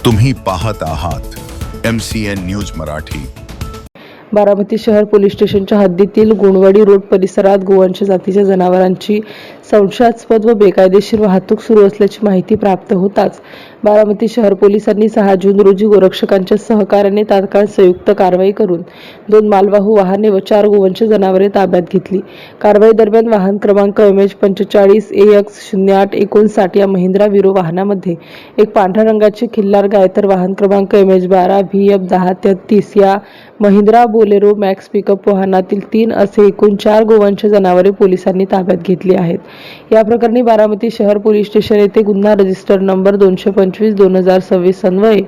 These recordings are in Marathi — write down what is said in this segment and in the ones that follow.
तुम्ही पाहत आहात MCN न्यूज मराठी। बारामती शहर पोलीस स्टेशनच्या हद्दीतील गुणवाडी रोड परिसरात गोवंश जातीच्या जनावरांची संशयास्पद व बेकायदेशीर वाहतूक सुरू असल्याची माहिती प्राप्त होताच बारामती शहर पोलिसांनी 6 जून रोजी गोरक्षकांच्या सहकार्याने तात्काळ संयुक्त कारवाई करून 2 मालवाहू वाहने व 4 गोवंश जनावरे ताब्यात घेतली। कारवाई दरम्यान वाहन क्रमांक MH45 AX0859 या महिंद्रा विरो वाहनामध्ये एक पांढऱ्या रंगाची खिल्लार गाय तर वाहन क्रमांक MH12 VF1033 या महिंद्रा बोलेरो मॅक्स पिकअप वाहनातील 3 असे एकूण 4 गोवंश जनावरे पोलिसांनी ताब्यात घेतली आहेत। या प्रकरणी बारामती शहर पोलीस स्टेशन येथे गुन्हा रजिस्टर नंबर 225/2026 अन्वये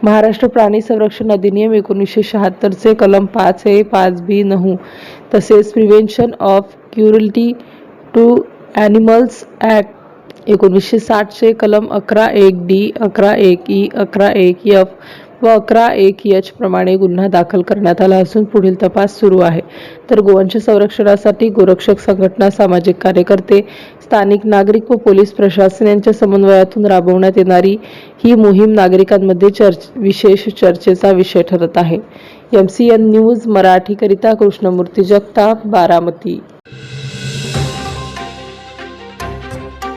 महाराष्ट्र प्राणी संरक्षण अधिनियम 1976 चे कलम 5A 5B 9 तसेच prevention of cruelty to animals act 1960 चे कलम 11(1)D 11(1)E 11(1)F व 11(1)H प्रमाणे गुन्हा दाखल करण्यात आला असून पुढील तपास सुरू आहे। तर गोवंश संरक्षणासाठी गोरक्षक संघटना, सामाजिक कार्यकर्ते, स्थानिक नागरिक व पोलीस प्रशासन यांच्या समन्वयातून राबवण्यात येणारी ही मोहीम नागरिकांमध्ये विशेष चर्चेचा विषय ठरत आहे। MCN न्यूज मराठी करिता कृष्णमूर्ती जगताप, बारामती।